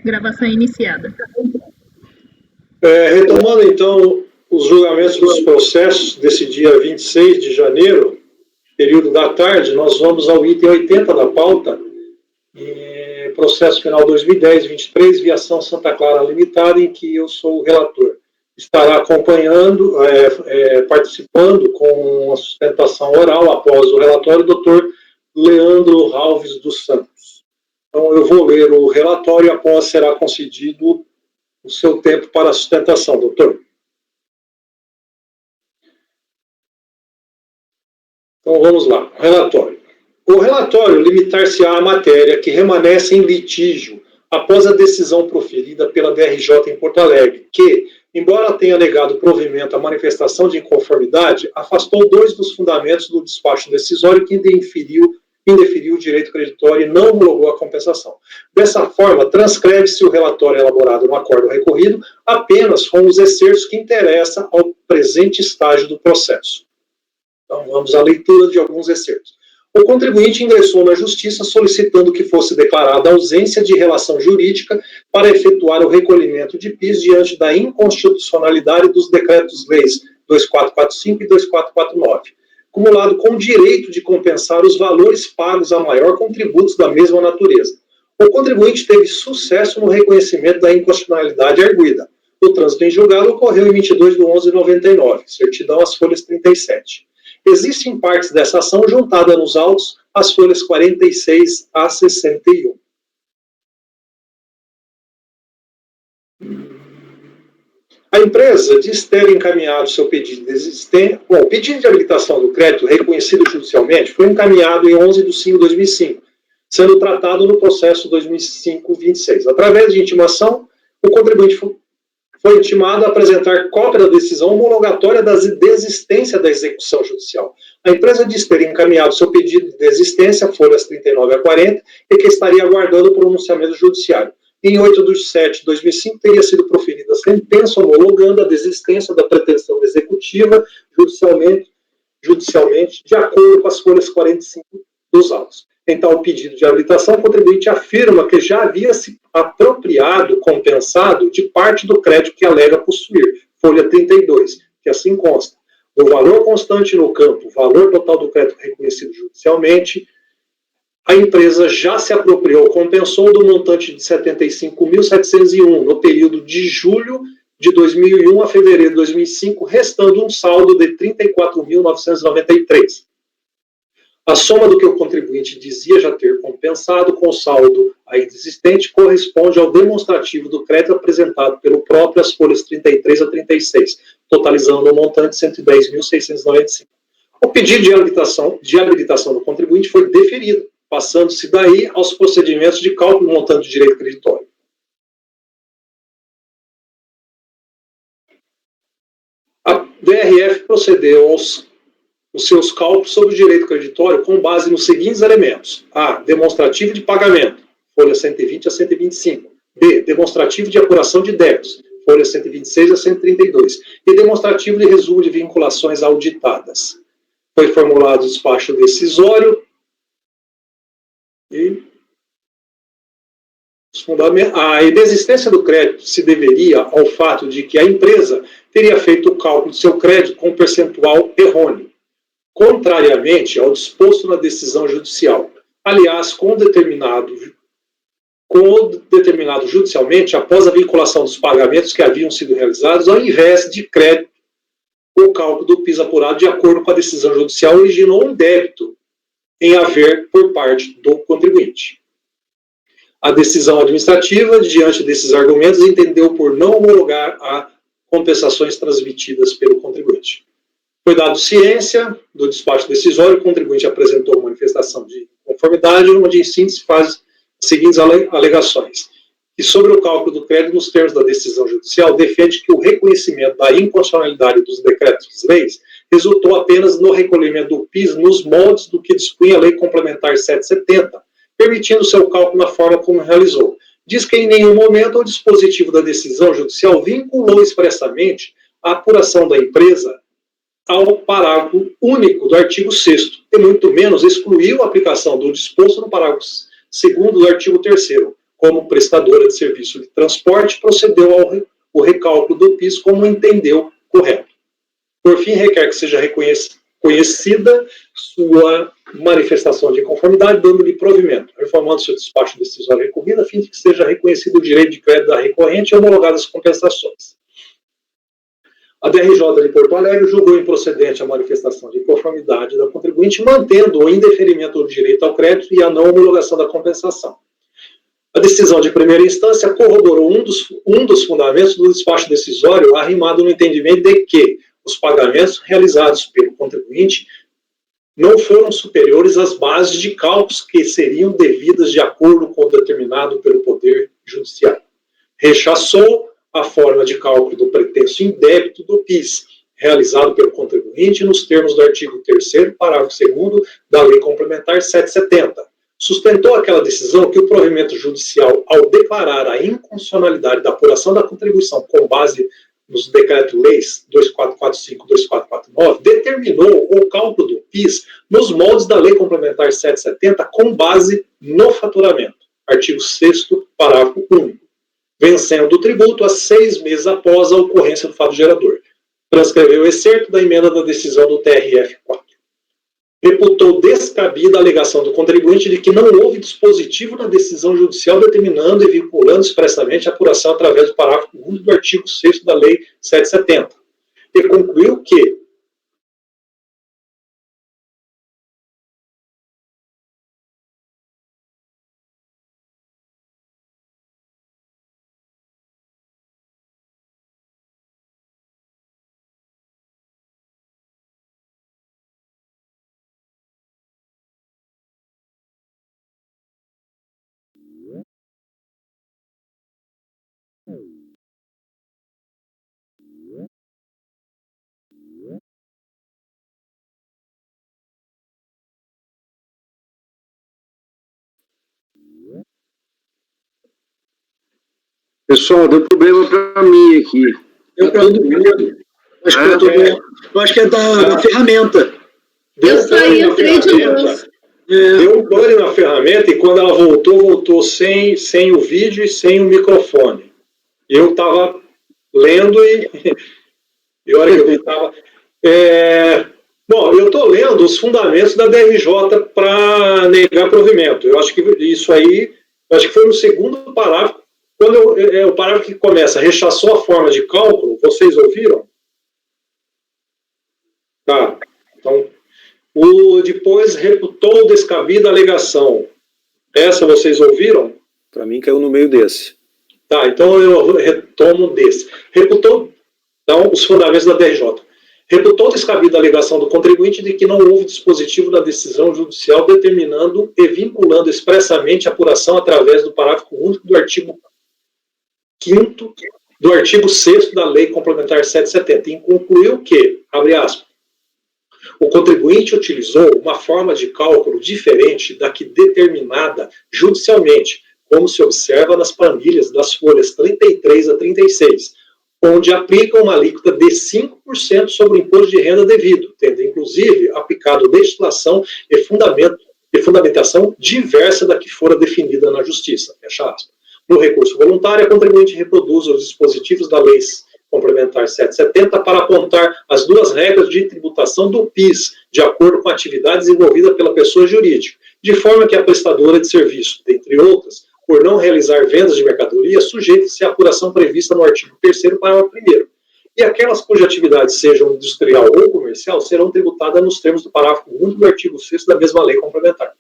Gravação iniciada. Retomando, então, os julgamentos dos processos desse dia 26 de janeiro, período da tarde, nós vamos ao item 80 da pauta, processo penal 2010-23, Viação Santa Clara Limitada, em que eu sou o relator. Estará acompanhando, participando com a sustentação oral após o relatório, o doutor Leandro Alves dos Santos. Então, eu vou ler o relatório e após será concedido o seu tempo para a sustentação, doutor. Então, vamos lá. Relatório. O relatório limitar-se-á à matéria que remanesce em litígio após a decisão proferida pela DRJ em Porto Alegre, que, embora tenha negado provimento à manifestação de inconformidade, afastou dois dos fundamentos do despacho decisório que indeferiu o direito creditório e não homologou a compensação. Dessa forma, transcreve-se o relatório elaborado no acordo recorrido apenas com os excertos que interessam ao presente estágio do processo. Então, vamos à leitura de alguns excertos. O contribuinte ingressou na Justiça solicitando que fosse declarada a ausência de relação jurídica para efetuar o recolhimento de PIS diante da inconstitucionalidade dos decretos-leis 2445 e 2449, acumulado com o direito de compensar os valores pagos a maior contributos da mesma natureza. O contribuinte teve sucesso no reconhecimento da inconstitucionalidade arguida. O trânsito em julgado ocorreu em 22 de 11 de 99, certidão às folhas 37. Existem partes dessa ação juntada nos autos às folhas 46 a 61. A empresa diz ter encaminhado seu pedido de desistência. Bom, o pedido de habilitação do crédito reconhecido judicialmente foi encaminhado em 11 de 5 de 2005, sendo tratado no processo 2005-26. Através de intimação, o contribuinte foi intimado a apresentar cópia da decisão homologatória da desistência da execução judicial. A empresa diz ter encaminhado seu pedido de desistência, folhas 39 a 40, e que estaria aguardando o pronunciamento judiciário. Em 8 de 7 de 2005, teria sido proferida a sentença homologando a desistência da pretensão executiva judicialmente, de acordo com as folhas 45 dos autos. Então, o pedido de habilitação, o contribuinte afirma que já havia se apropriado, compensado, de parte do crédito que alega possuir, folha 32, que assim consta. O valor constante no campo, o valor total do crédito reconhecido judicialmente, a empresa já se apropriou, compensou do montante de 75.701 no período de julho de 2001 a fevereiro de 2005, restando um saldo de 34.993. A soma do que o contribuinte dizia já ter compensado com o saldo ainda existente corresponde ao demonstrativo do crédito apresentado pelo próprio às folhas 33 a 36, totalizando o montante de 110.695. O pedido de habilitação do contribuinte foi deferido, passando-se daí aos procedimentos de cálculo do montante de direito creditório. A DRF procedeu os seus cálculos sobre o direito creditório com base nos seguintes elementos. A. Demonstrativo de pagamento, folha 120 a 125. B. Demonstrativo de apuração de débitos, folha 126 a 132. E demonstrativo de resumo de vinculações auditadas. Foi formulado o despacho decisório e a inexistência do crédito se deveria ao fato de que a empresa teria feito o cálculo de seu crédito com um percentual errôneo, contrariamente ao disposto na decisão judicial. Aliás, com determinado judicialmente após a vinculação dos pagamentos que haviam sido realizados, ao invés de crédito, o cálculo do PIS apurado de acordo com a decisão judicial originou um débito em haver por parte do contribuinte. A decisão administrativa, diante desses argumentos, entendeu por não homologar a compensações transmitidas pelo contribuinte. Foi dado ciência do despacho decisório, o contribuinte apresentou uma manifestação de conformidade, onde em síntese faz as seguintes alegações. E sobre o cálculo do crédito nos termos da decisão judicial, defende que o reconhecimento da inconstitucionalidade dos decretos-leis resultou apenas no recolhimento do PIS nos moldes do que dispunha a Lei Complementar 770, permitindo seu cálculo na forma como realizou. Diz que em nenhum momento o dispositivo da decisão judicial vinculou expressamente a apuração da empresa ao parágrafo único do artigo 6º, e muito menos excluiu a aplicação do disposto no parágrafo 2º do artigo 3º, como prestadora de serviço de transporte, procedeu ao recálculo do PIS como entendeu correto. Por fim, requer que seja conhecida sua manifestação de conformidade, dando-lhe provimento, reformando seu despacho decisório recorrido, a fim de que seja reconhecido o direito de crédito da recorrente e homologadas as compensações. A DRJ de Porto Alegre julgou improcedente a manifestação de conformidade da contribuinte, mantendo o indeferimento do direito ao crédito e a não homologação da compensação. A decisão de primeira instância corroborou um dos fundamentos do despacho decisório, arrimado no entendimento de que os pagamentos realizados pelo contribuinte não foram superiores às bases de cálculos que seriam devidas de acordo com o determinado pelo Poder Judiciário. Rechaçou a forma de cálculo do pretenso indébito do PIS, realizado pelo contribuinte nos termos do artigo 3º, parágrafo 2º da Lei Complementar 770. Sustentou aquela decisão que o provimento judicial, ao declarar a inconstitucionalidade da apuração da contribuição com base nos Decreto-Leis 2445 e 2449, determinou o cálculo do PIS nos moldes da Lei Complementar 770 com base no faturamento. Artigo 6º, parágrafo único. Vencendo o tributo a 6 meses após a ocorrência do fato gerador. Transcreveu o excerto da emenda da decisão do TRF-4. Reputou descabida a alegação do contribuinte de que não houve dispositivo na decisão judicial determinando e vinculando expressamente a apuração através do parágrafo único do artigo 6º da Lei 770. E concluiu que pessoal, deu problema para mim aqui. Deu para todo mundo. Acho que é da ferramenta. Eu saí, entrei de novo. Deu um pane na ferramenta e quando ela voltou sem o vídeo e sem o microfone. Eu estava lendo e a hora que eu vi estava... Bom, eu estou lendo os fundamentos da DRJ para negar provimento. Eu acho que isso aí, acho que foi no segundo parágrafo, quando o parágrafo que começa, rechaçou a forma de cálculo, vocês ouviram? Tá, então, depois reputou descabida a alegação. Essa vocês ouviram? Para mim caiu no meio desse. Tá, então eu retomo desse. Reputou, então, os fundamentos da DRJ. Reputou descabida a alegação do contribuinte de que não houve dispositivo da decisão judicial determinando e vinculando expressamente a apuração através do parágrafo único do artigo 5º do artigo 6º da Lei Complementar 770, e concluiu que, abre aspas, o contribuinte utilizou uma forma de cálculo diferente da que determinada judicialmente, como se observa nas planilhas das folhas 33 a 36, onde aplica uma alíquota de 5% sobre o imposto de renda devido, tendo inclusive aplicado legislação e fundamentação diversa da que fora definida na Justiça. Fecha aspas. No recurso voluntário, a contribuinte reproduz os dispositivos da Lei Complementar 770 para apontar as duas regras de tributação do PIS, de acordo com a atividade desenvolvida pela pessoa jurídica, de forma que a prestadora de serviço, dentre outras, por não realizar vendas de mercadoria, sujeita-se à apuração prevista no artigo 3º, parágrafo 1º. E aquelas cuja atividade sejam industrial ou comercial serão tributadas nos termos do parágrafo único do artigo 6º da mesma lei complementar.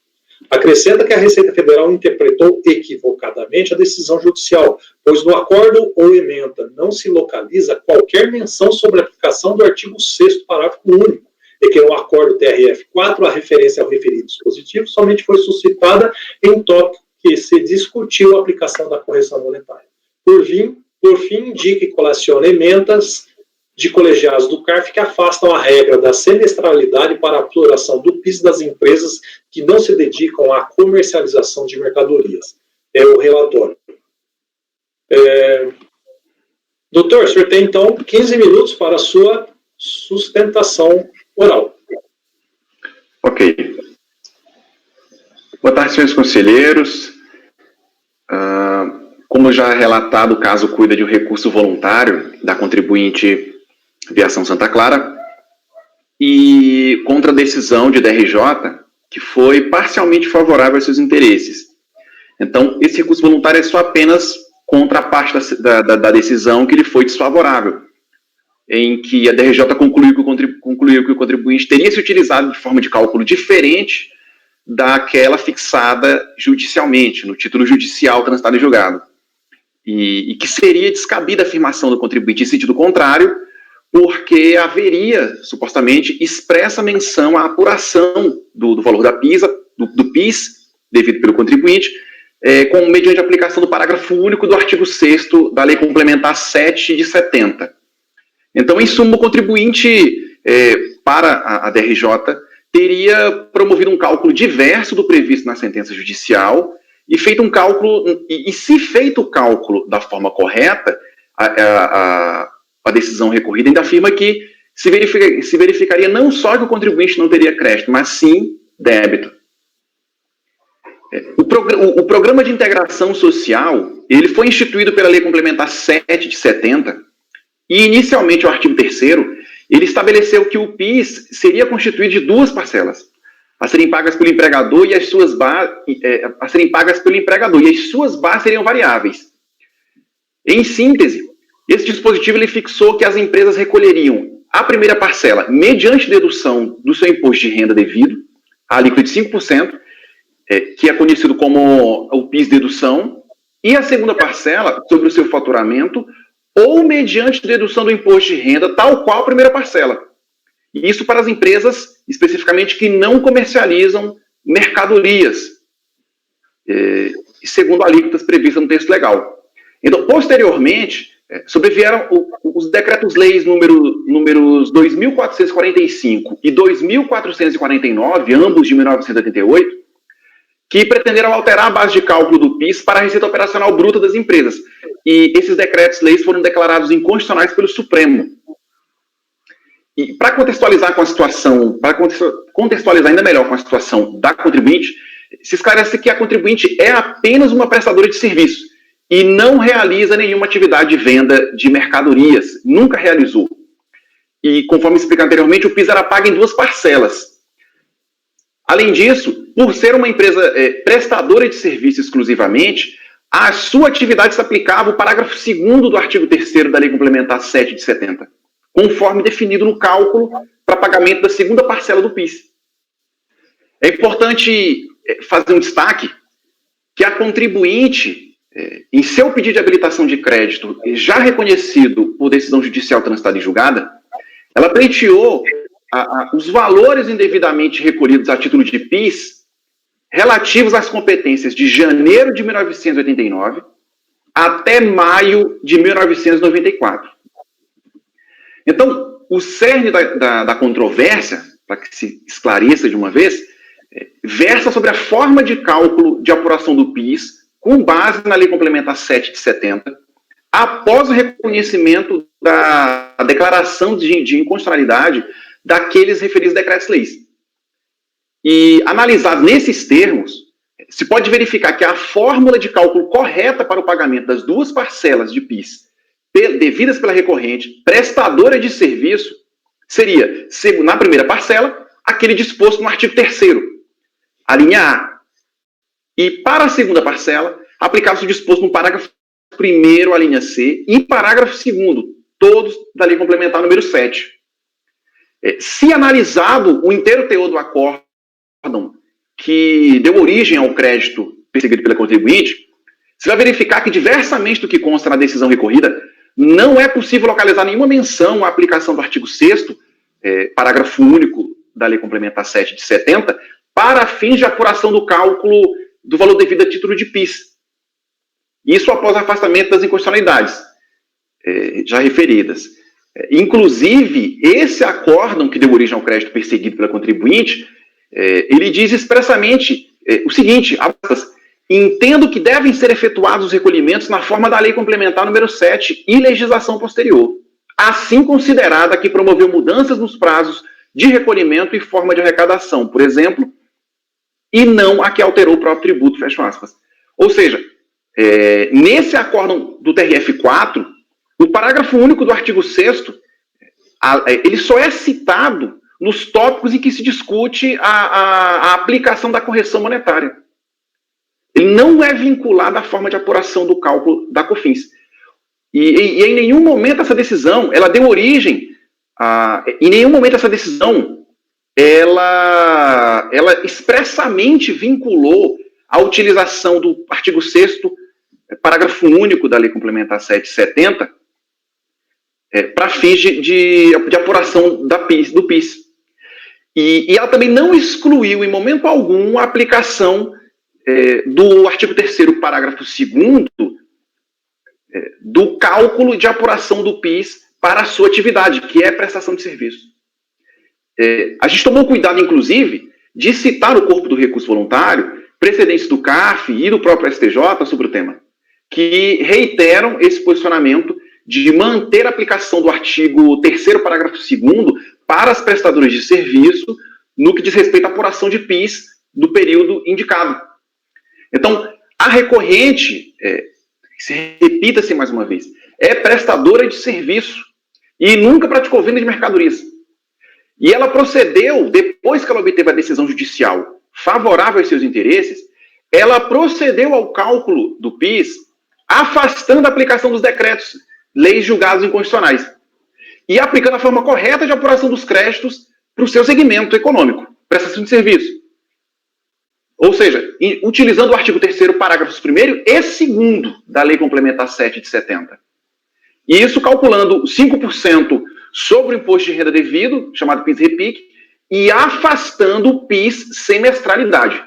Acrescenta que a Receita Federal interpretou equivocadamente a decisão judicial, pois no acordo ou ementa não se localiza qualquer menção sobre a aplicação do artigo 6º, parágrafo único, e que no acordo TRF-4 a referência ao referido dispositivo somente foi suscitada em toque que se discutiu a aplicação da correção monetária. Por fim, indica e colaciona emendas de colegiados do CARF que afastam a regra da semestralidade para a apuração do PIS das empresas que não se dedicam à comercialização de mercadorias. É o relatório. Doutor, o senhor tem, então, 15 minutos para a sua sustentação oral. Ok. Boa tarde, senhores conselheiros. Como já relatado, o caso cuida de um recurso voluntário da contribuinte Viação Santa Clara e contra a decisão de DRJ, que foi parcialmente favorável aos seus interesses. Então, esse recurso voluntário é só apenas contra a parte da decisão que lhe foi desfavorável, em que a DRJ concluiu que o contribuinte teria se utilizado de forma de cálculo diferente daquela fixada judicialmente, no título judicial transitado em julgado, e que seria descabida a afirmação do contribuinte em sentido contrário, porque haveria, supostamente, expressa menção à apuração do valor da do PIS, devido pelo contribuinte, mediante a aplicação do parágrafo único do artigo 6º da Lei Complementar 7 de 70. Então, em suma, o contribuinte, para a DRJ, teria promovido um cálculo diverso do previsto na sentença judicial e feito um cálculo, e se feito o cálculo da forma correta, a decisão recorrida ainda afirma que se verificaria não só que o contribuinte não teria crédito, mas sim débito. O Programa de Integração Social, ele foi instituído pela Lei Complementar 7 de 70, e inicialmente o artigo 3º, ele estabeleceu que o PIS seria constituído de duas parcelas, a serem pagas pelo empregador e as suas bases seriam variáveis. Em síntese, esse dispositivo ele fixou que as empresas recolheriam a primeira parcela mediante dedução do seu imposto de renda devido, a alíquota de 5%, que é conhecido como o PIS dedução, e a segunda parcela sobre o seu faturamento, ou mediante dedução do imposto de renda, tal qual a primeira parcela. E isso para as empresas, especificamente, que não comercializam mercadorias, segundo alíquotas previstas no texto legal. Então, posteriormente, sobrevieram os decretos-leis números 2.445 e 2.449, ambos de 1988, que pretenderam alterar a base de cálculo do PIS para a receita operacional bruta das empresas. E esses decretos-leis foram declarados inconstitucionais pelo Supremo. E para contextualizar com a situação, para contextualizar ainda melhor com a situação da contribuinte, se esclarece que a contribuinte é apenas uma prestadora de serviço e não realiza nenhuma atividade de venda de mercadorias, nunca realizou. E, conforme expliquei anteriormente, o PIS era pago em duas parcelas. Além disso, por ser uma empresa prestadora de serviço exclusivamente, a sua atividade se aplicava o parágrafo 2º do artigo 3º da Lei Complementar 7 de 70, conforme definido no cálculo para pagamento da segunda parcela do PIS. É importante fazer um destaque que a contribuinte, em seu pedido de habilitação de crédito, já reconhecido por decisão judicial transitada e julgada, ela pleiteou os valores indevidamente recolhidos a título de PIS relativos às competências de janeiro de 1989 até maio de 1994. Então, o cerne da controvérsia, para que se esclareça de uma vez, versa sobre a forma de cálculo de apuração do PIS com base na Lei Complementar 7 de 70, após o reconhecimento da declaração de inconstitucionalidade daqueles referidos decretos-leis. E, analisado nesses termos, se pode verificar que a fórmula de cálculo correta para o pagamento das duas parcelas de PIS devidas pela recorrente, prestadora de serviço, seria, na primeira parcela, aquele disposto no artigo 3º, a linha A. E, para a segunda parcela, aplicava-se o disposto no parágrafo 1º, a linha C, e parágrafo 2º, todos da Lei Complementar número 7. Se analisado o inteiro teor do acórdão que deu origem ao crédito perseguido pela contribuinte, você vai verificar que, diversamente do que consta na decisão recorrida, não é possível localizar nenhuma menção à aplicação do artigo 6º, parágrafo único da Lei Complementar 7 de 70, para fins de apuração do cálculo do valor devido a título de PIS. Isso após o afastamento das inconstitucionalidades já referidas. Inclusive, esse acórdão que deu origem ao crédito perseguido pela contribuinte, ele diz expressamente o seguinte, entendo que devem ser efetuados os recolhimentos na forma da Lei Complementar número 7 e legislação posterior, assim considerada que promoveu mudanças nos prazos de recolhimento e forma de arrecadação, por exemplo, e não a que alterou o próprio tributo, fecha aspas. Ou seja, nesse acórdão do TRF4, o parágrafo único do artigo 6º, ele só é citado nos tópicos em que se discute a aplicação da correção monetária. Ele não é vinculado à forma de apuração do cálculo da COFINS. E em nenhum momento essa decisão, ela deu origem em nenhum momento essa decisão, ela expressamente vinculou a utilização do artigo 6º, parágrafo único da Lei Complementar 770, para fins de apuração do PIS. E ela também não excluiu, em momento algum, a aplicação do artigo 3º, parágrafo 2º, do cálculo de apuração do PIS para a sua atividade, que é prestação de serviço. A gente tomou cuidado, inclusive, de citar no corpo do recurso voluntário precedentes do CARF e do próprio STJ sobre o tema, que reiteram esse posicionamento de manter a aplicação do artigo 3º, parágrafo 2º, para as prestadoras de serviço no que diz respeito à apuração de PIS do período indicado. Então, a recorrente, repita-se mais uma vez, é prestadora de serviço e nunca praticou venda de mercadorias. E ela procedeu, depois que ela obteve a decisão judicial favorável aos seus interesses, ela procedeu ao cálculo do PIS, afastando a aplicação dos decretos, leis julgados inconstitucionais, e aplicando a forma correta de apuração dos créditos para o seu segmento econômico, prestação de serviço. Ou seja, utilizando o artigo 3º, parágrafos 1º e 2º da Lei Complementar 7 de 70. E isso calculando 5% sobre o imposto de renda devido, chamado PIS-REPIC, e afastando o PIS sem mestralidade.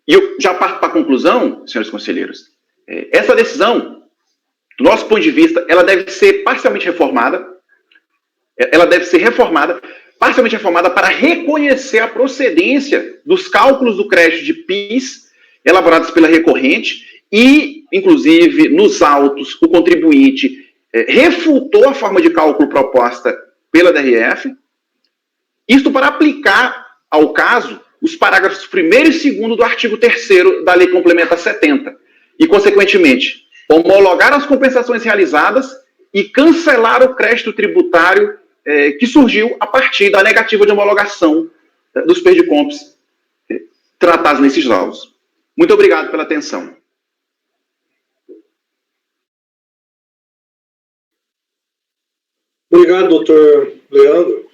E eu já parto para a conclusão, senhores conselheiros. Essa decisão, do nosso ponto de vista, ela deve ser parcialmente reformada. Ela deve ser parcialmente reformada para reconhecer a procedência dos cálculos do crédito de PIS elaborados pela recorrente e, inclusive, nos autos, o contribuinte refutou a forma de cálculo proposta pela DRF, isto para aplicar ao caso os parágrafos 1º e 2º do artigo 3º da Lei Complementar 70 e, consequentemente, homologar as compensações realizadas e cancelar o crédito tributário que surgiu a partir da negativa de homologação dos perdicompes tratados nesses laudos. Muito obrigado pela atenção. Obrigado, doutor Leandro.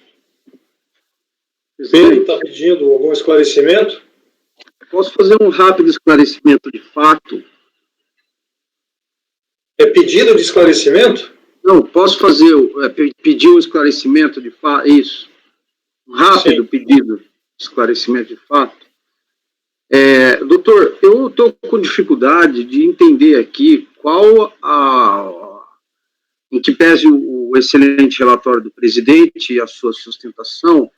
Pedro está pedindo algum esclarecimento? Posso fazer um rápido esclarecimento de fato? É pedido de esclarecimento? Não, posso fazer, pedir um esclarecimento de fato, isso. Um rápido pedido de esclarecimento de fato. Doutor, eu estou com dificuldade de entender aqui em que pese o excelente relatório do presidente e a sua sustentação,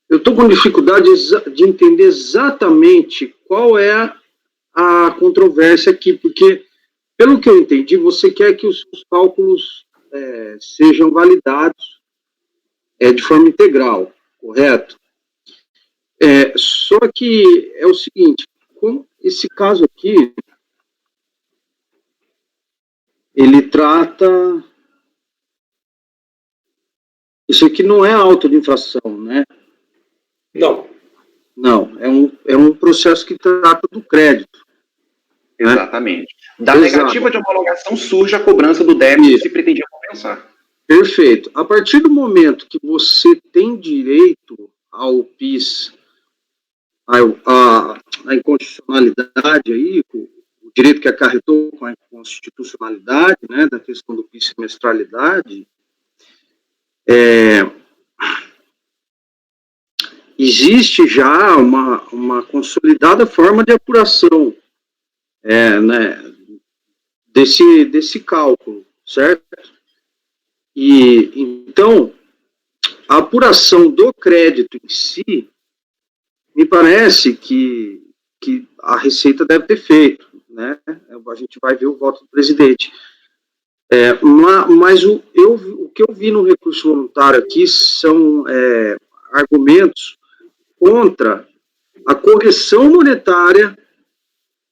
eu estou com dificuldade de entender exatamente qual é a controvérsia aqui, porque, pelo que eu entendi, você quer que os cálculos sejam validados de forma integral, correto? Só que é o seguinte, com esse caso aqui, ele trata... Isso aqui não é auto de infração, né? Não. Não, é um processo que trata do crédito. Exatamente. Da negativa de homologação surge a cobrança do débito que se pretendia compensar. Perfeito. A partir do momento que você tem direito ao PIS, a inconstitucionalidade aí, o direito que acarretou com a inconstitucionalidade, né, da questão do PIS semestralidade, existe já uma consolidada forma de apuração né, desse cálculo, certo? E então a apuração do crédito em si, me parece que a Receita deve ter feito, né? A gente vai ver o voto do presidente. Mas o que eu vi no recurso voluntário aqui são argumentos contra a correção monetária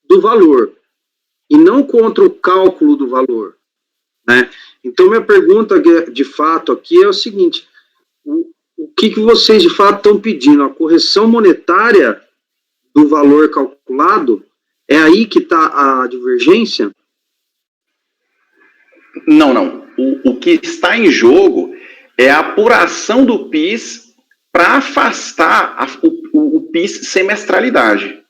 do valor, e não contra o cálculo do valor, né? Então, minha pergunta, de fato, aqui é o seguinte, o que vocês, de fato, estão pedindo? A correção monetária do valor calculado? É aí que está a divergência? Não. O que está em jogo é a apuração do PIS para afastar o PIS semestralidade,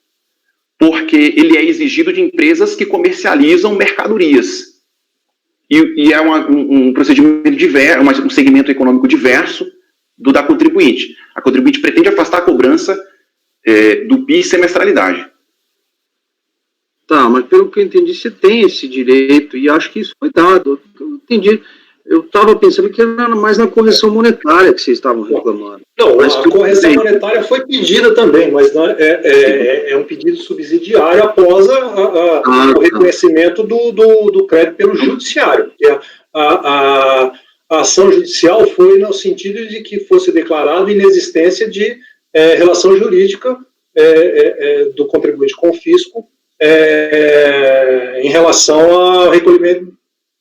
porque ele é exigido de empresas que comercializam mercadorias. E é um procedimento diverso, um segmento econômico diverso do da contribuinte. A contribuinte pretende afastar a cobrança do PIS semestralidade. Tá, mas pelo que eu entendi, você tem esse direito, e acho que isso foi dado. Eu entendi. Eu estava pensando que era mais na correção monetária que vocês estavam reclamando. Não, mas a correção monetária foi pedida também, mas é um pedido subsidiário após o reconhecimento do crédito pelo judiciário. A ação judicial foi no sentido de que fosse declarado inexistência de relação jurídica do contribuinte com o fisco em relação ao recolhimento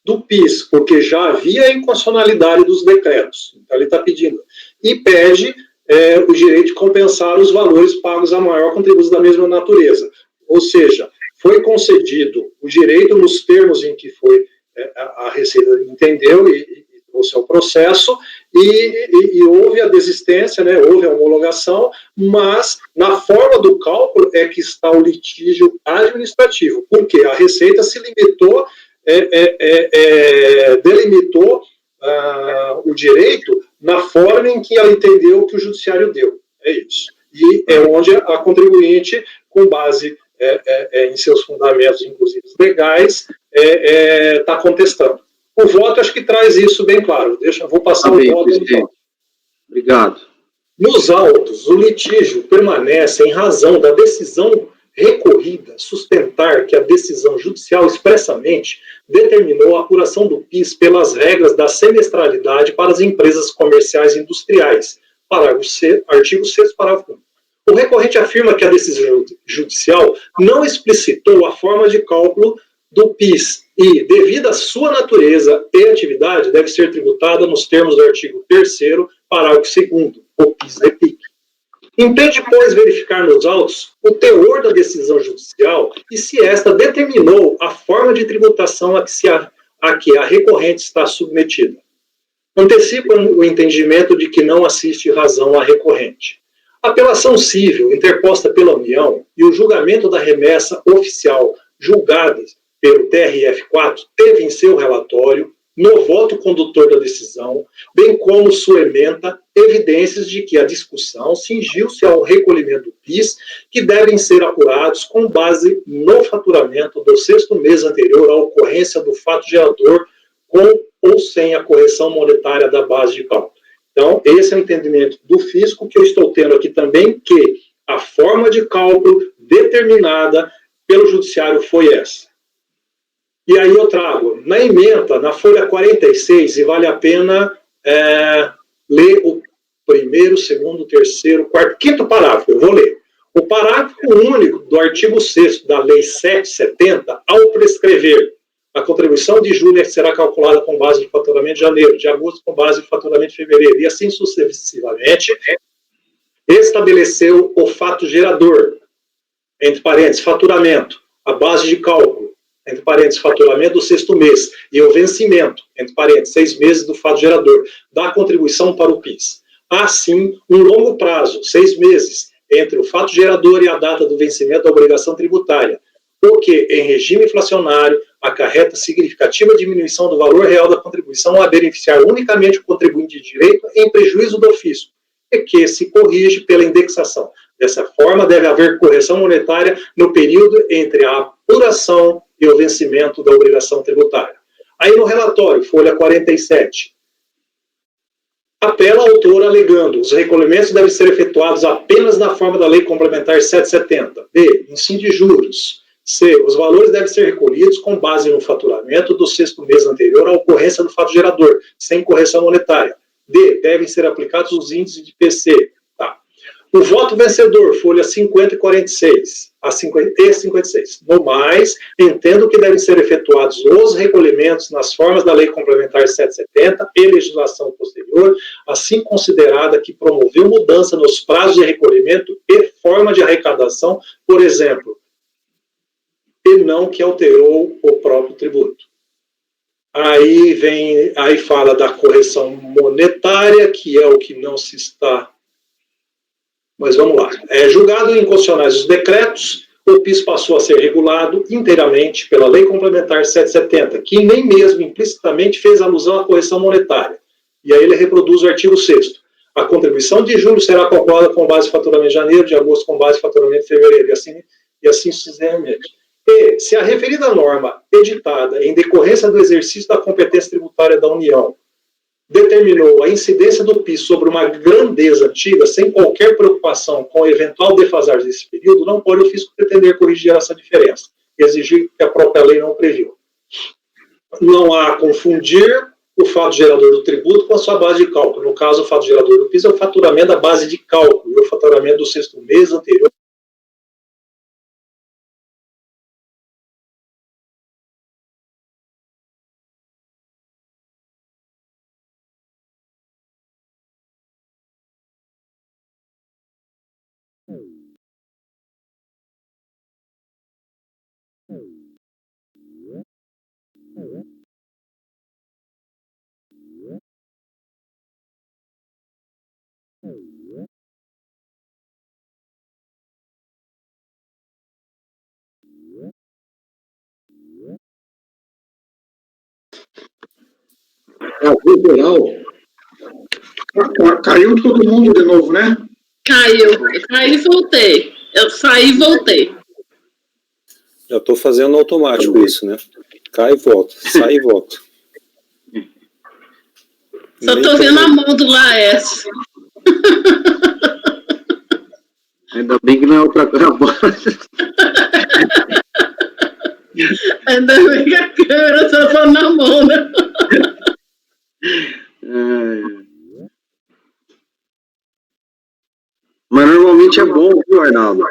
do PIS, porque já havia a inconstitucionalidade dos decretos. Então, ele está pedindo. E pede o direito de compensar os valores pagos a maior contribuição da mesma natureza. Ou seja, foi concedido o direito nos termos em que foi a Receita entendeu e trouxe ao processo, e houve a desistência, né, houve a homologação, mas na forma do cálculo é que está o litígio administrativo, porque a Receita se limitou delimitou o direito na forma em que ela entendeu que o judiciário deu. É isso. E é onde a contribuinte, com base em seus fundamentos, inclusive legais, está contestando. O voto acho que traz isso bem claro. Vou passar o voto. Então. Obrigado. Nos autos, o litígio permanece em razão da decisão recorrida sustentar que a decisão judicial expressamente determinou a apuração do PIS pelas regras da semestralidade para as empresas comerciais e industriais. Artigo 6º, parágrafo 1. O recorrente afirma que a decisão judicial não explicitou a forma de cálculo do PIS e, devido à sua natureza e atividade, deve ser tributada nos termos do artigo 3º, parágrafo 2º, o PIS-REPIC. Impede, pois, verificar nos autos o teor da decisão judicial e se esta determinou a forma de tributação a que a recorrente está submetida. Antecipa o entendimento de que não assiste razão à recorrente. A apelação civil interposta pela União e o julgamento da remessa oficial julgada pelo TRF4 teve em seu relatório, no voto condutor da decisão, bem como sua ementa, evidências de que a discussão cingiu-se ao recolhimento do PIS, que devem ser apurados com base no faturamento do 6º mês anterior à ocorrência do fato gerador, com ou sem a correção monetária da base de cálculo. Então, esse é o entendimento do fisco que eu estou tendo aqui também, que a forma de cálculo determinada pelo judiciário foi essa. E aí eu trago, na ementa, na folha 46, e vale a pena ler o primeiro, segundo, terceiro, quarto, quinto parágrafo, eu vou ler. O parágrafo único do artigo 6º da Lei 770, ao prescrever a contribuição de julho será calculada com base no faturamento de janeiro, de agosto com base no faturamento de fevereiro, e assim sucessivamente, estabeleceu o fato gerador, entre parênteses, faturamento, a base de cálculo, entre parênteses, faturamento do 6º mês, e o vencimento, entre parênteses, 6 meses do fato gerador, da contribuição para o PIS. Assim, um longo prazo, 6 meses, entre o fato gerador e a data do vencimento da obrigação tributária, o que, em regime inflacionário, acarreta significativa diminuição do valor real da contribuição a beneficiar unicamente o contribuinte de direito em prejuízo do fisco, e que se corrige pela indexação. Dessa forma, deve haver correção monetária no período entre a apuração e o vencimento da obrigação tributária. Aí no relatório, folha 47, apela ao autor alegando os recolhimentos devem ser efetuados apenas na forma da Lei Complementar 770. B. Ensino de juros. C. Os valores devem ser recolhidos com base no faturamento do 6º mês anterior à ocorrência do fato gerador, sem correção monetária. D. Devem ser aplicados os índices de IPC. Tá. O voto vencedor, folha 50 e 46. e 56. No mais, entendo que devem ser efetuados os recolhimentos nas formas da Lei Complementar 770 e legislação posterior, assim considerada que promoveu mudança nos prazos de recolhimento e forma de arrecadação, por exemplo, e não que alterou o próprio tributo. Aí fala da correção monetária, que é o que não se está... Mas vamos lá. Julgado inconstitucionais os decretos, o PIS passou a ser regulado inteiramente pela Lei Complementar 770, que nem mesmo implicitamente fez alusão à correção monetária. E aí ele reproduz o artigo 6º. A contribuição de julho será calculada com base em faturamento de janeiro, de agosto com base em faturamento de fevereiro, e assim sucessivamente. E, se a referida norma editada em decorrência do exercício da competência tributária da União determinou a incidência do PIS sobre uma grandeza antiga, sem qualquer preocupação com a eventual defasagem desse período, não pode o fisco pretender corrigir essa diferença e exigir que a própria lei não previu. Não há a confundir o fato gerador do tributo com a sua base de cálculo. No caso, o fato gerador do PIS é o faturamento da base de cálculo e o faturamento do sexto mês anterior. Caiu todo mundo de novo, né? Caiu. Caí e voltei. Eu saí e voltei. Já estou fazendo automático isso, né? Cai e volta, sai e volta. Só estou vendo a mão do Laércio. Ainda bem que não é outra coisa. Ainda bem que a câmera só está na mão, né? Mas normalmente é bom, viu, Arnaldo?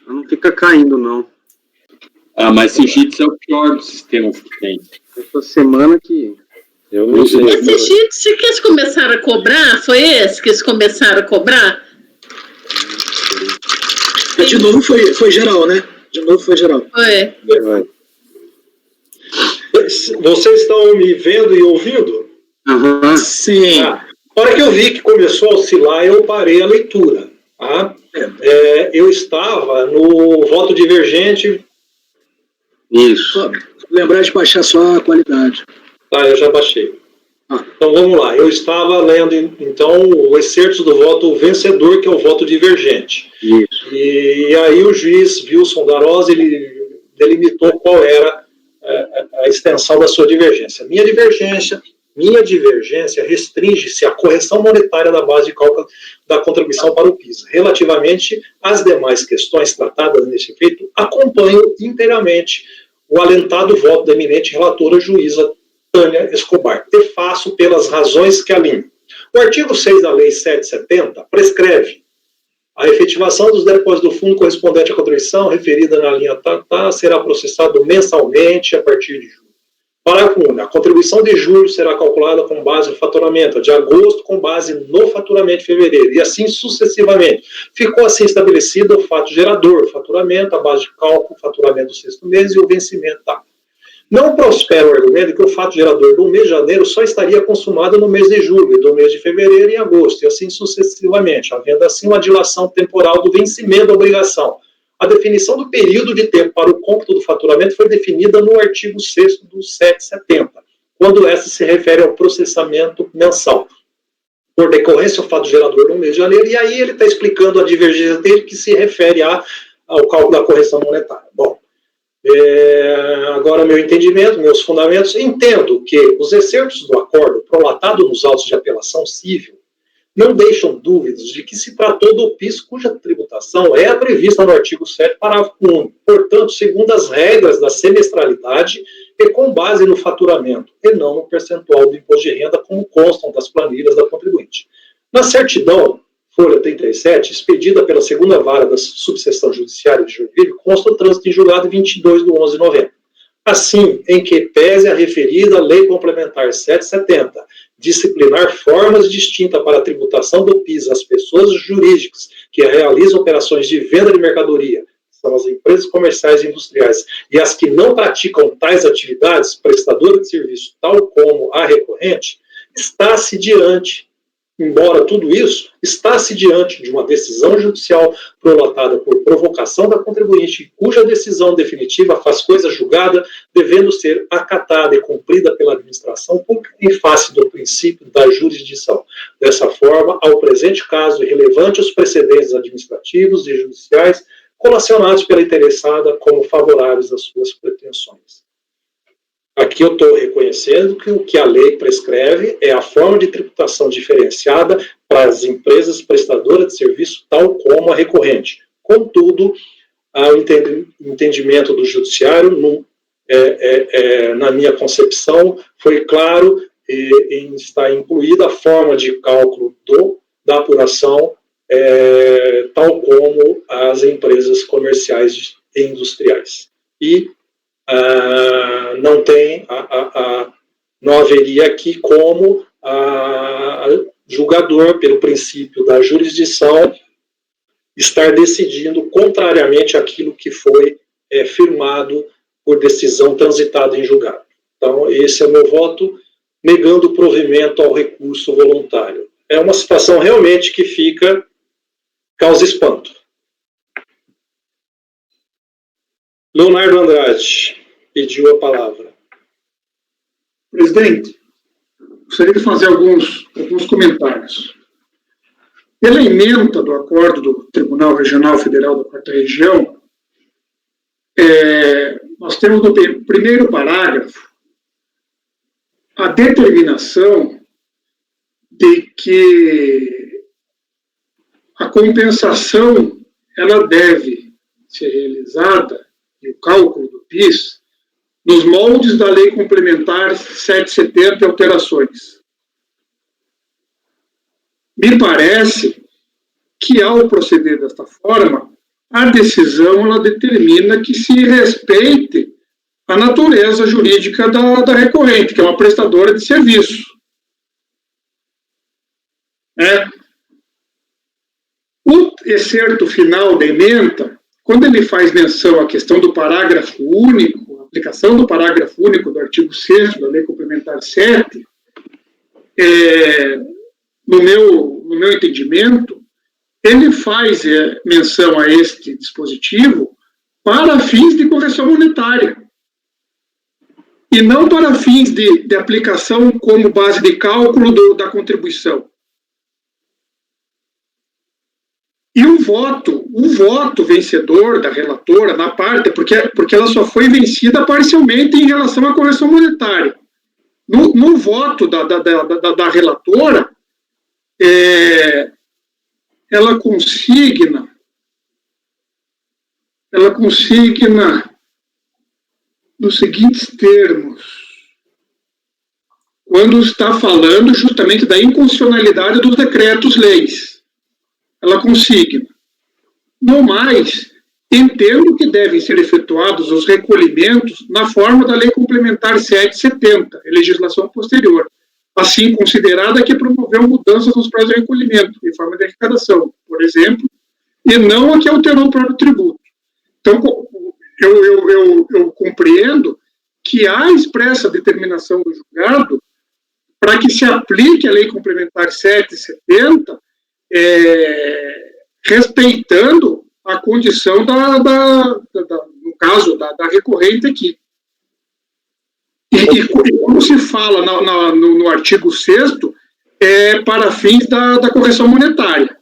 Não fica caindo, não. Ah, mas esse Jitsi é o pior dos sistemas que tem. Essa semana que... Eu não sei. Esse Jitsi que eles começaram a cobrar, foi esse que eles começaram a cobrar? De novo foi geral, né? De novo foi geral. Foi. Vocês estão me vendo e ouvindo? Uhum. Sim. A hora que eu vi que começou a oscilar, eu parei a leitura. Tá? Eu estava no voto divergente. Isso. Só lembrar de baixar só a qualidade. Tá, eu já baixei. Então vamos lá. Eu estava lendo então o excerto do voto vencedor, que é o voto divergente. Isso. E aí o juiz Wilson Darós, ele delimitou qual era a extensão da sua divergência. Minha divergência restringe-se à correção monetária da base de cálculo da contribuição para o PIS. Relativamente às demais questões tratadas nesse efeito, acompanho inteiramente o alentado voto da eminente relatora juíza Tânia Escobar, e faço pelas razões que alinho. O artigo 6 da Lei 770 prescreve a efetivação dos depósitos do fundo correspondente à contribuição referida na linha será processado mensalmente a partir de julho. Parágrafo 1. A contribuição de julho será calculada com base no faturamento, a de agosto com base no faturamento de fevereiro, e assim sucessivamente. Ficou assim estabelecido o fato gerador, o faturamento, a base de cálculo, o faturamento do sexto mês e o vencimento. Não prospera o argumento que o fato gerador do mês de janeiro só estaria consumado no mês de julho, e do mês de fevereiro e agosto, e assim sucessivamente, havendo assim uma dilação temporal do vencimento da obrigação. A definição do período de tempo para o cômputo do faturamento foi definida no artigo 6º do 770, quando essa se refere ao processamento mensal. Por decorrência, o fato gerador no mês de janeiro, e aí ele está explicando a divergência dele, que se refere ao cálculo da correção monetária. Bom, agora meu entendimento, meus fundamentos, entendo que os excertos do acordo prolatado nos autos de apelação civil não deixam dúvidas de que se tratou do PIS cuja tributação é prevista no artigo 7, parágrafo 1, portanto, segundo as regras da semestralidade e com base no faturamento, e não no percentual do imposto de renda, como constam das planilhas da contribuinte. Na certidão, folha 37, expedida pela segunda vara da subseção judiciária de Joinville, consta o trânsito em julgado 22 de 11 de novembro. Assim, em que pese a referida Lei Complementar 770 disciplinar formas distintas para a tributação do PIS às pessoas jurídicas que realizam operações de venda de mercadoria, são as empresas comerciais e industriais, e as que não praticam tais atividades, prestadoras de serviço, tal como a recorrente, está-se diante, embora tudo isso, está-se diante de uma decisão judicial prolatada por provocação da contribuinte, cuja decisão definitiva faz coisa julgada, devendo ser acatada e cumprida pela administração pública em face do princípio da jurisdição. Dessa forma, ao presente caso, irrelevante os precedentes administrativos e judiciais colacionados pela interessada como favoráveis às suas pretensões. Aqui eu estou reconhecendo que o que a lei prescreve é a forma de tributação diferenciada para as empresas prestadoras de serviço, tal como a recorrente. Contudo, o entendimento do judiciário, na minha concepção, foi claro em estar incluída a forma de cálculo da apuração, tal como as empresas comerciais e industriais. E não haveria aqui como julgador, pelo princípio da jurisdição, estar decidindo contrariamente àquilo que foi firmado por decisão transitada em julgado. Então, esse é o meu voto, negando o provimento ao recurso voluntário. É uma situação realmente que causa espanto. Leonardo Andrade pediu a palavra. Presidente, gostaria de fazer alguns comentários. Pela ementa do acordo do Tribunal Regional Federal da Quarta Região, nós temos no primeiro parágrafo a determinação de que a compensação ela deve ser realizada, e o cálculo do PIS, nos moldes da Lei Complementar 770 e alterações. Me parece que, ao proceder desta forma, a decisão ela determina que se respeite a natureza jurídica da recorrente, que é uma prestadora de serviço. O excerto final da ementa, quando ele faz menção à questão do parágrafo único, a aplicação do parágrafo único do artigo 6º da Lei Complementar 7, no meu entendimento, ele faz menção a este dispositivo para fins de correção monetária e não para fins de aplicação como base de cálculo da contribuição. E o voto vencedor da relatora, na parte, porque ela só foi vencida parcialmente em relação à correção monetária. No voto da relatora, ela consigna nos seguintes termos, quando está falando justamente da inconstitucionalidade dos decretos-leis. Ela consigna. No mais, entendo que devem ser efetuados os recolhimentos na forma da Lei Complementar 770, legislação posterior, assim considerada que promoveu mudanças nos prazos de recolhimento em forma de arrecadação, por exemplo, e não a que alterou o próprio tributo. Então, eu compreendo que há expressa determinação do julgado para que se aplique a Lei Complementar 770, respeitando a condição no caso, da recorrente aqui. E como se fala no artigo 6º, para fins da correção monetária.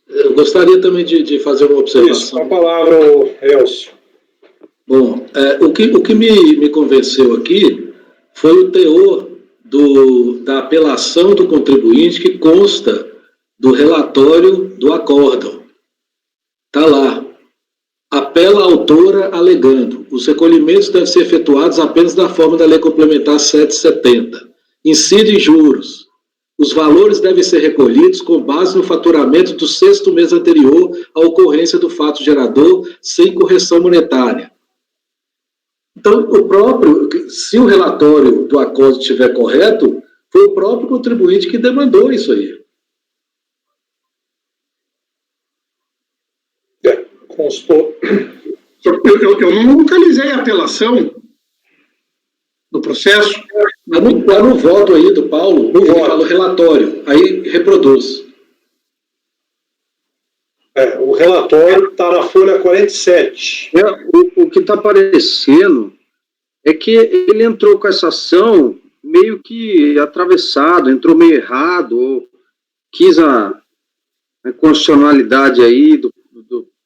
Eu gostaria também de fazer uma observação. Isso, com a palavra, Elcio. Bom, o que me convenceu aqui foi o teor da apelação do contribuinte que consta do relatório do acórdão. Está lá. Apela a autora alegando: os recolhimentos devem ser efetuados apenas da forma da Lei Complementar 770. Incide juros. Os valores devem ser recolhidos com base no faturamento do 6º mês anterior à ocorrência do fato gerador, sem correção monetária. Então, se o relatório do ACOSE estiver correto, foi o próprio contribuinte que demandou isso aí. Constou. Eu não localizei a apelação no processo. Está no voto aí do Paulo, ele fala o relatório, aí reproduz. O relatório está na folha 47. O que está aparecendo é que ele entrou com essa ação meio que atravessado, entrou meio errado, ou quis a constitucionalidade aí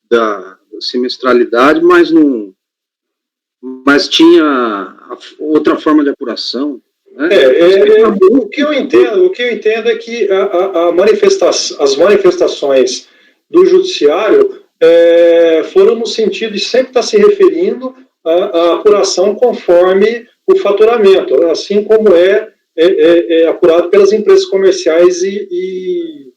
da semestralidade, mas tinha outra forma de apuração. Né? O que eu entendo é que as manifestações do judiciário foram no sentido de sempre estar se referindo à apuração conforme o faturamento, assim como é apurado pelas empresas comerciais e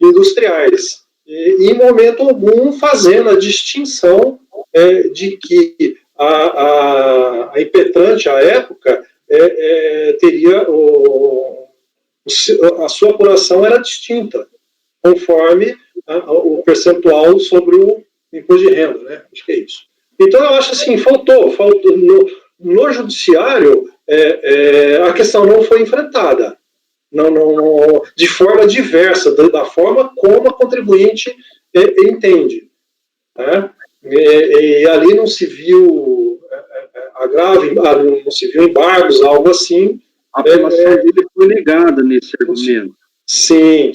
industriais. E, em momento algum, fazendo a distinção de que a impetrante, à época, teria a sua apuração era distinta, conforme o percentual sobre o imposto de renda, né? Acho que é isso. Então, eu acho assim, faltou no judiciário, a questão não foi enfrentada, não, de forma diversa, da forma como a contribuinte entende. Né? E ali não se viu agravo, não se viu embargos, algo assim. A apelação dele foi negada nesse argumento. Sim.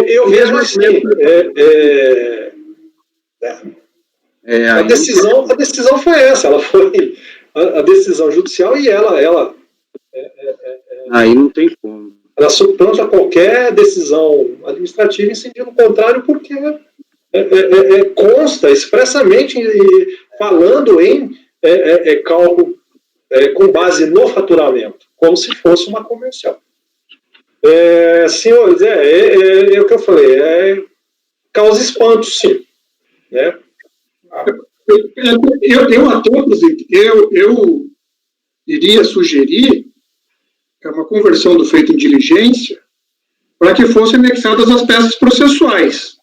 Eu vejo assim, a decisão foi essa, ela foi a decisão judicial e ela aí não tem como. Ela suplanta qualquer decisão administrativa em sentido contrário, porque consta expressamente falando em cálculo com base no faturamento, como se fosse uma comercial. Senhores, é o que eu falei, causa espanto, sim. Né? Eu iria sugerir uma conversão do feito em diligência para que fossem anexadas as peças processuais,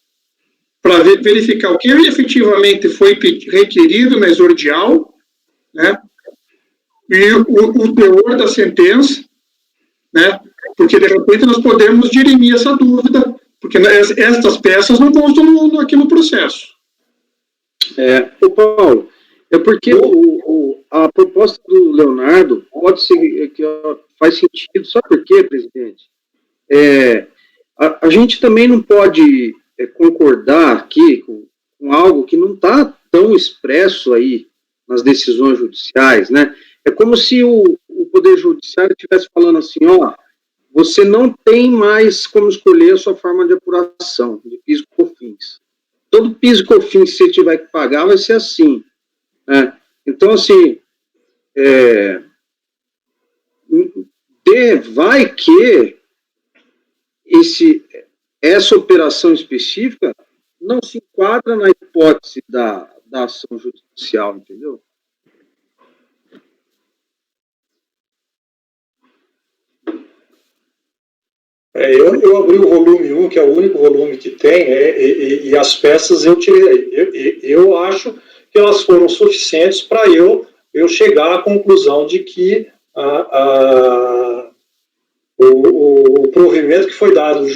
para verificar o que efetivamente foi requerido na exordial, né, e o teor da sentença, né, porque de repente nós podemos dirimir essa dúvida, porque estas peças não constam aqui no processo. Paulo, é porque a proposta do Leonardo pode ser que faz sentido, sabe por quê, presidente? A gente também não pode concordar aqui com algo que não está tão expresso aí nas decisões judiciais, né? É como se o Poder Judiciário estivesse falando assim, você não tem mais como escolher a sua forma de apuração, de PIS e COFINS. Todo PIS e COFINS que você tiver que pagar vai ser assim. Né? Então, assim, vai que essa operação específica não se enquadra na hipótese da ação judicial, entendeu? Eu abri o volume 1, que é o único volume que tem, e as peças eu tirei. Eu acho que elas foram suficientes para eu chegar à conclusão de que o provimento que foi dado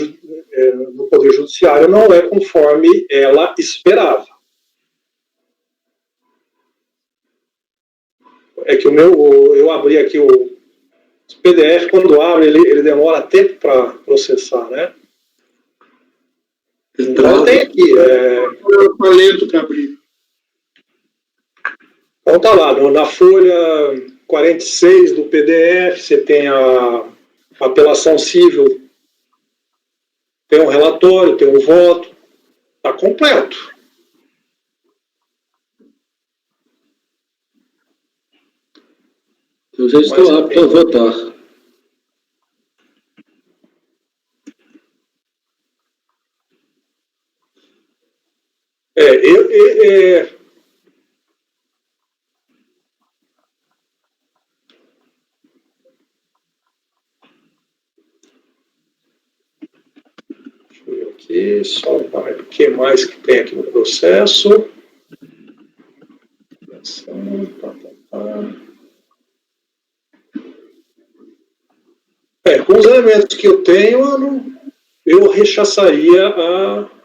no Poder Judiciário não é conforme ela esperava. É que eu abri aqui o PDF, quando abre, ele demora tempo para processar, né? Então tem aqui. Lento para abrir. Então tá lá, na folha 46 do PDF, você tem a apelação civil, tem um relatório, tem um voto, tá completo. Eu já estou apto a votar. Deixa eu ver aqui, só o que mais que tem aqui no processo. Com os elementos que eu tenho, eu rechaçaria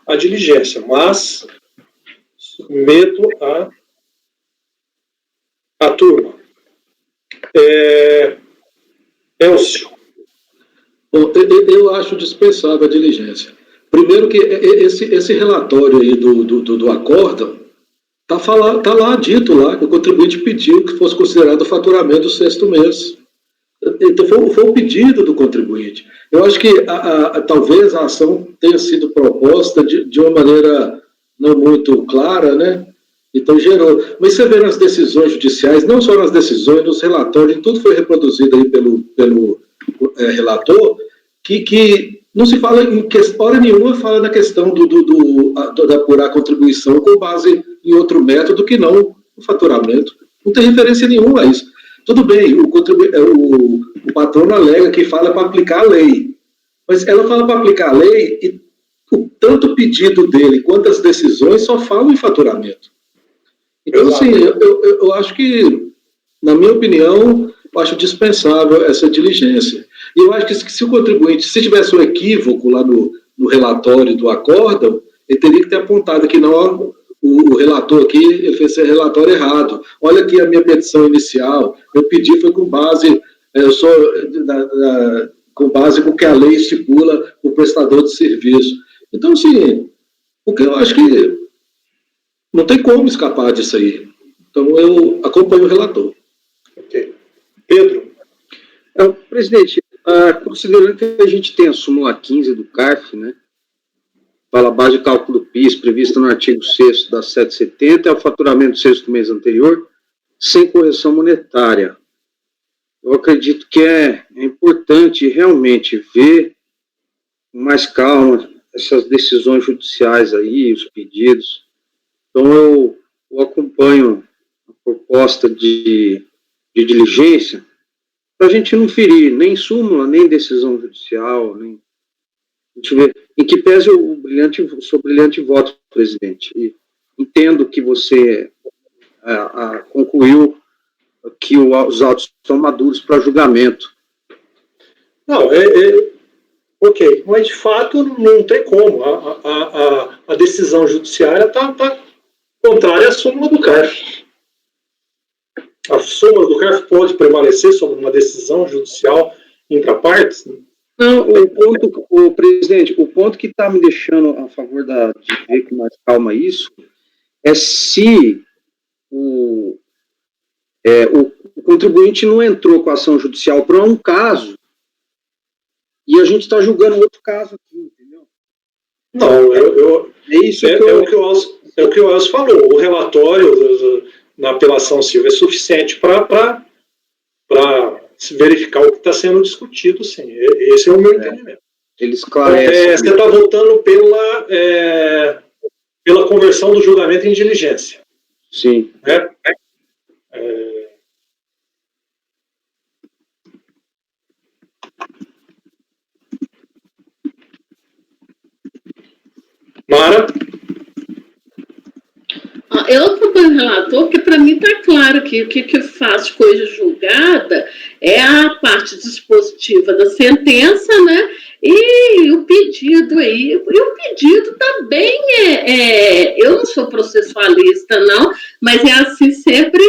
a diligência, mas submeto a turma. Elcio. Bom, eu acho dispensável a diligência. Primeiro que esse relatório aí do acórdão, tá lá dito lá que o contribuinte pediu que fosse considerado o faturamento do 6º mês. Então foi o pedido do contribuinte. Eu acho que talvez a ação tenha sido proposta de uma maneira não muito clara, né? Então gerou. Mas você vê nas decisões judiciais, não só nas decisões, nos relatórios, tudo foi reproduzido aí pelo relator, que não se fala em hora nenhuma, fala na questão de apurar a contribuição com base em outro método que não o faturamento. Não tem referência nenhuma a isso. Tudo bem, o patrono alega que fala para aplicar a lei, mas ela fala para aplicar a lei e tanto o pedido dele quanto as decisões só falam em faturamento. Então, assim, eu acho que, na minha opinião, eu acho dispensável essa diligência. E eu acho que se o contribuinte, se tivesse um equívoco lá no relatório do acórdão, ele teria que ter apontado que não, o relator aqui, ele fez esse relatório errado. Olha aqui a minha petição inicial, eu pedi foi com base, com base com o que a lei estipula o prestador de serviço. Então, assim, porque eu acho que não tem como escapar disso aí. Então, eu acompanho o relator. Ok. Pedro? Presidente, considerando que a gente tem a súmula 15 do CARF, né, fala a base de cálculo do PIS, prevista no artigo 6º da 770, é o faturamento do 6º mês anterior, sem correção monetária. Eu acredito que é importante realmente ver com mais calma essas decisões judiciais aí, os pedidos. Então, eu acompanho a proposta de diligência para a gente não ferir nem súmula, nem decisão judicial, nem... A gente vê em que pese o seu brilhante voto, presidente. E entendo que você concluiu que os autos estão maduros para julgamento. Não, ok, mas de fato não tem como. A decisão judiciária está contrária à súmula do CARF. A súmula do CARF pode prevalecer sobre uma decisão judicial intrapartes? Não, presidente, o ponto que está me deixando a favor de ver com mais calma isso é se o contribuinte não entrou com a ação judicial para um caso e a gente está julgando outro caso aqui, entendeu? Não, é o que o Elcio falou. O relatório na apelação civil é suficiente para se verificar o que está sendo discutido, sim. Esse é o meu entendimento. Ele esclarece. Você está voltando pela conversão do julgamento em diligência. Sim. Né? Mara? Eu acompanho o relator, porque para mim está claro que o que faz coisa julgada é a parte dispositiva da sentença, né? E o pedido aí. E o pedido também eu não sou processualista, não, mas é assim sempre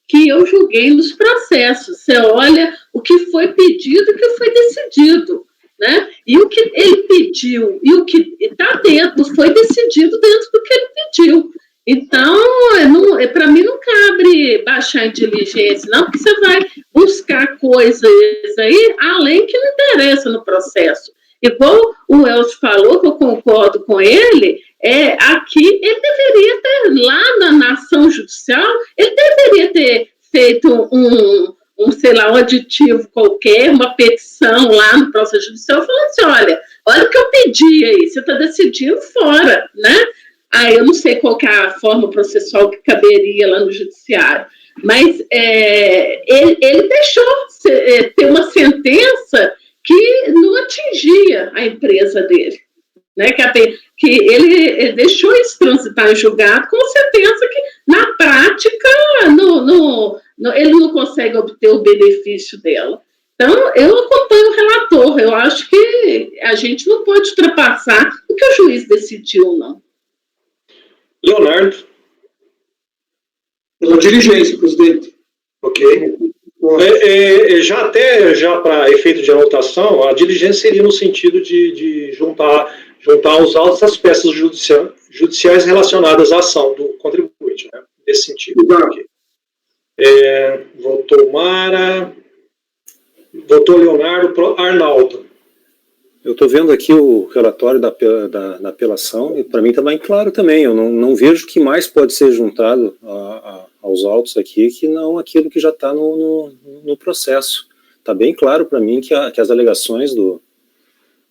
que eu julguei nos processos. Você olha o que foi pedido e o que foi decidido, né? E o que ele pediu e o que está dentro, foi decidido dentro do que ele pediu. Então, para mim não cabe baixar em diligência, não, porque você vai buscar coisas aí além que não interessa no processo. Igual o Elcio falou, que eu concordo com ele, aqui ele deveria ter, lá na ação judicial, ele deveria ter feito sei lá, um aditivo qualquer, uma petição lá no processo judicial, falando assim, olha o que eu pedi aí, você está decidindo fora, né? eu não sei qual que é a forma processual que caberia lá no judiciário, mas ele deixou ter uma sentença que não atingia a empresa dele, né? Que ele deixou isso transitar em julgado com sentença que, na prática, ele não consegue obter o benefício dela. Então, eu acompanho o relator. Eu acho que a gente não pode ultrapassar o que o juiz decidiu, não. Leonardo. Pela diligência, presidente. Ok. Já para efeito de anotação, a diligência seria no sentido de juntar aos autos as peças judiciais relacionadas à ação do contribuinte, né? Nesse sentido. Okay. Votou Mara. Doutor Leonardo, Arnaldo. Eu estou vendo aqui o relatório da apelação e para mim está bem claro também. Eu não vejo o que mais pode ser juntado aos autos aqui que não aquilo que já está no processo. Está bem claro para mim que as alegações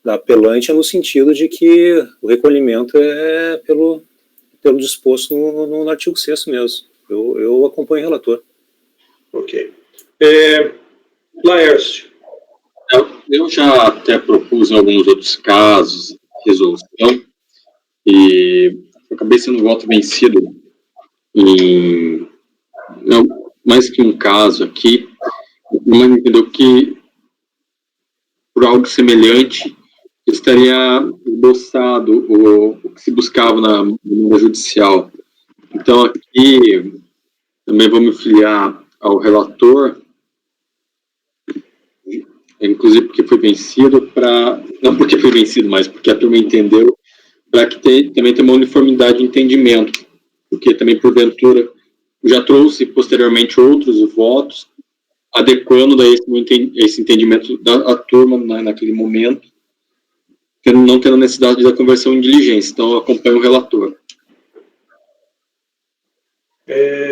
da apelante é no sentido de que o recolhimento é pelo disposto no artigo 6º mesmo. Eu acompanho o relator. Ok. Laércio. Eu já até propus em alguns outros casos resolução e acabei sendo voto vencido mais que um caso aqui, mas entendeu que por algo semelhante estaria endossado o que se buscava na demanda judicial. Então aqui também vou me filiar ao relator, inclusive porque foi vencido não porque foi vencido, mas porque a turma entendeu, para que também tenha uma uniformidade de entendimento, porque também porventura já trouxe posteriormente outros votos, adequando daí esse entendimento da turma naquele momento, não tendo necessidade da conversão em diligência. Então eu acompanho o relator.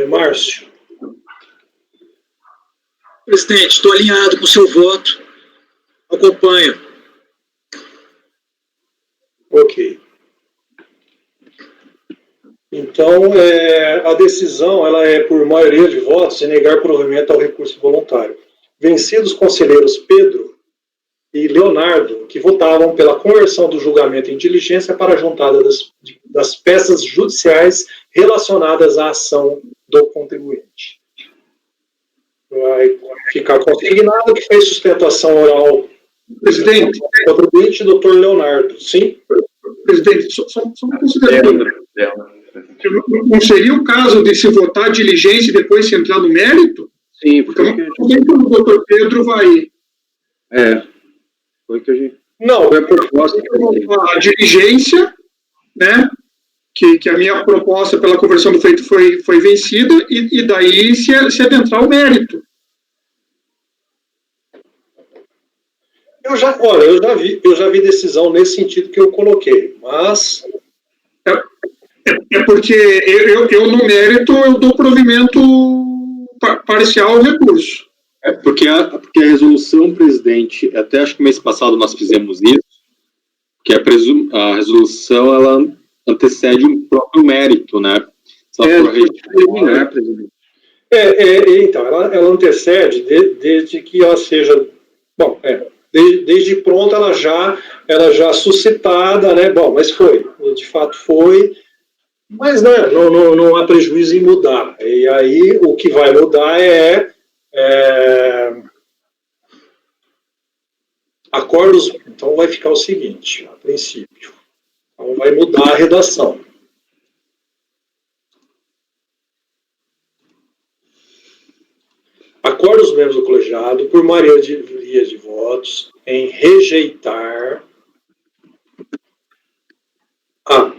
Márcio. Presidente, estou alinhado com o seu voto. Acompanho. Ok. Então, a decisão ela é por maioria de votos e negar provimento ao recurso voluntário. Vencidos os conselheiros Pedro e Leonardo, que votavam pela conversão do julgamento em diligência para a juntada das peças judiciais relacionadas à ação do contribuinte. Vai ficar consignado que fez sustentação oral. Presidente, contribuinte, doutor Leonardo. Sim? Presidente, só uma consideração. Não seria o caso de se votar diligência e depois se entrar no mérito? Sim, porque então, o doutor Pedro vai... Foi que a gente... Não, foi a proposta. A diligência, né, que a minha proposta pela conversão do feito foi vencida, e daí se adentrar o mérito. Eu já vi decisão nesse sentido que eu coloquei, mas... porque eu no mérito, eu dou provimento parcial ao recurso. Porque a resolução, presidente, até acho que mês passado nós fizemos isso, que a resolução, ela antecede um próprio mérito, né? Presidente. Então, ela antecede desde que ela seja... Bom, desde pronto ela já suscitada, né? Bom, mas de fato foi, mas né, não há prejuízo em mudar. E aí o que vai mudar acordos. Então vai ficar o seguinte, a princípio. Então vai mudar a redação. Acorda os membros do colegiado, por maioria de votos, em rejeitar a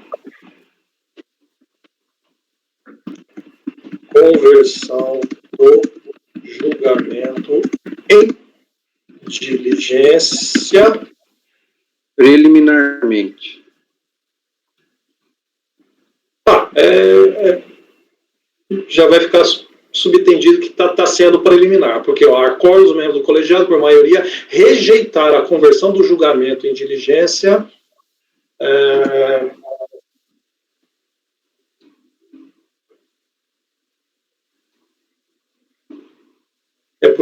conversão do julgamento em diligência preliminarmente. Já vai ficar subtendido que está sendo preliminar, porque acorda os membros do colegiado, por maioria, rejeitar a conversão do julgamento em diligência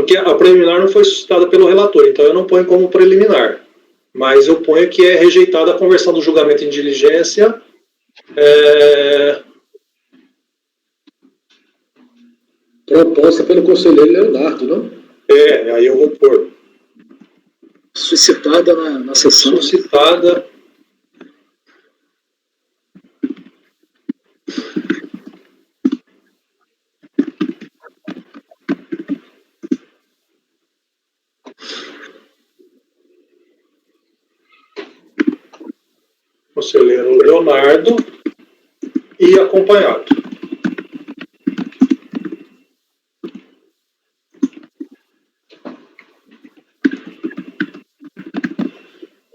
porque a preliminar não foi suscitada pelo relator, então eu não ponho como preliminar. Mas eu ponho que é rejeitada a conversão do julgamento em diligência. Proposta pelo conselheiro Leonardo, não? Aí eu vou pôr. Suscitada na sessão. Suscitada. Conselheiro Leonardo e acompanhado.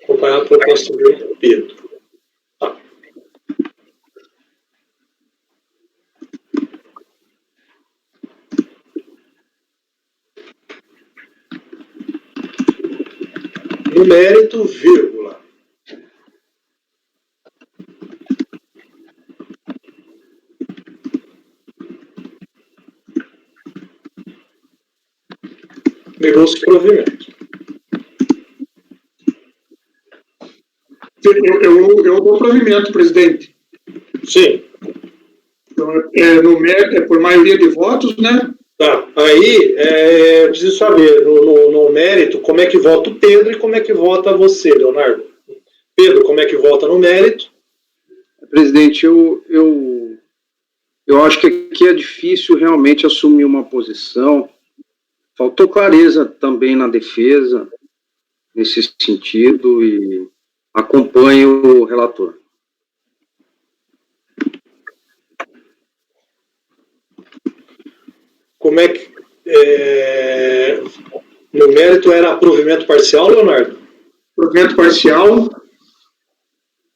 Acompanhado pelo conselheiro Pedro. Tá. No mérito, vírgula. Negou-se provimento. Eu dou provimento, presidente. Sim. Então, por maioria de votos, né? Tá. Aí, eu preciso saber, no mérito, como é que vota o Pedro e como é que vota você, Leonardo. Pedro, como é que vota no mérito? Presidente, eu acho que aqui é difícil realmente assumir uma posição. Faltou clareza também na defesa, nesse sentido, e acompanho o relator. Como é que... no mérito era provimento parcial, Leonardo? Provimento parcial.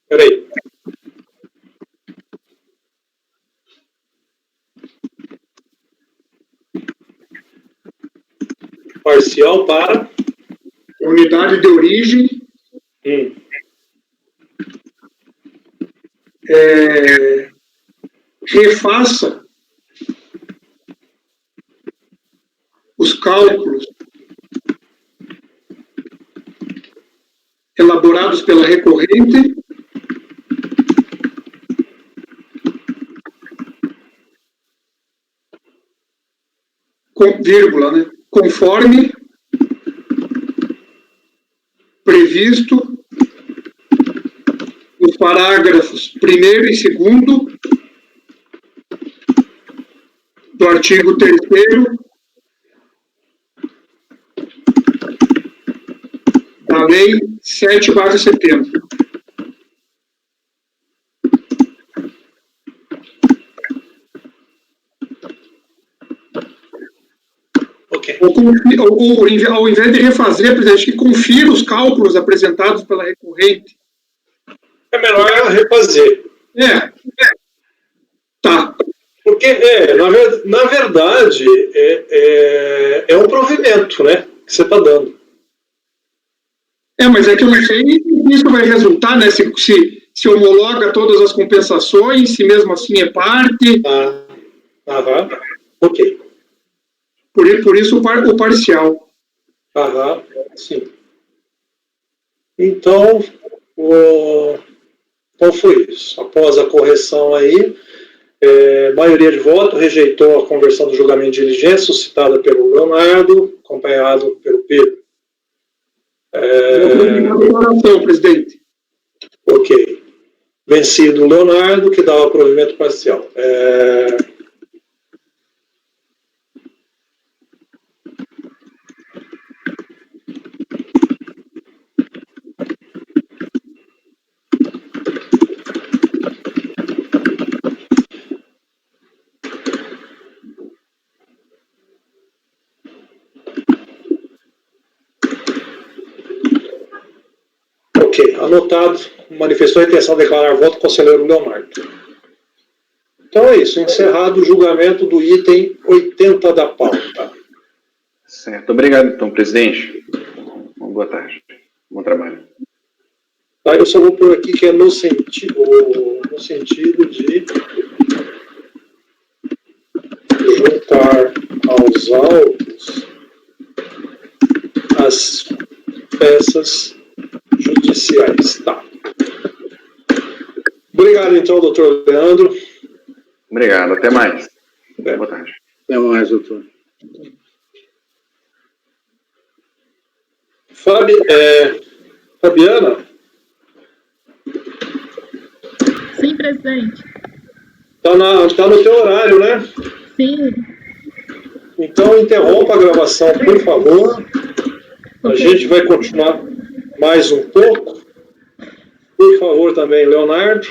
Peraí. Parcial para... Unidade de origem. Refaça os cálculos elaborados pela recorrente com vírgula, né? Conforme previsto nos parágrafos 1º e 2º do artigo 3º da Lei 7/70. Ok. Ao invés de refazer, presidente, que confira os cálculos apresentados pela recorrente. É melhor refazer. Tá. Porque, na verdade, é um provimento, né, que você está dando. Mas é que eu não sei se isso vai resultar, né, se homologa todas as compensações, se mesmo assim é parte. Ok. Por isso o parcial. Sim. Então foi isso. Após a correção aí, maioria de voto rejeitou a conversão do julgamento de diligência suscitada pelo Leonardo, acompanhado pelo Pedro. Presidente. Ok. Vencido o Leonardo, que dá o provimento parcial. Ok, anotado, manifestou a intenção de declarar voto conselheiro Leonardo. Então é isso, encerrado o julgamento do item 80 da pauta. Certo, obrigado então, presidente. Boa tarde, bom trabalho. Tá, eu só vou pôr aqui que é no sentido de juntar aos autos das peças judiciais. Tá. Obrigado, então, doutor Leandro. Obrigado, até mais. Boa tarde. Até mais, doutor. Fabiana? Sim, presidente. Tá no teu horário, né? Sim. Então, interrompa a gravação, por favor. A gente vai continuar mais um pouco. Por favor, também, Leonardo.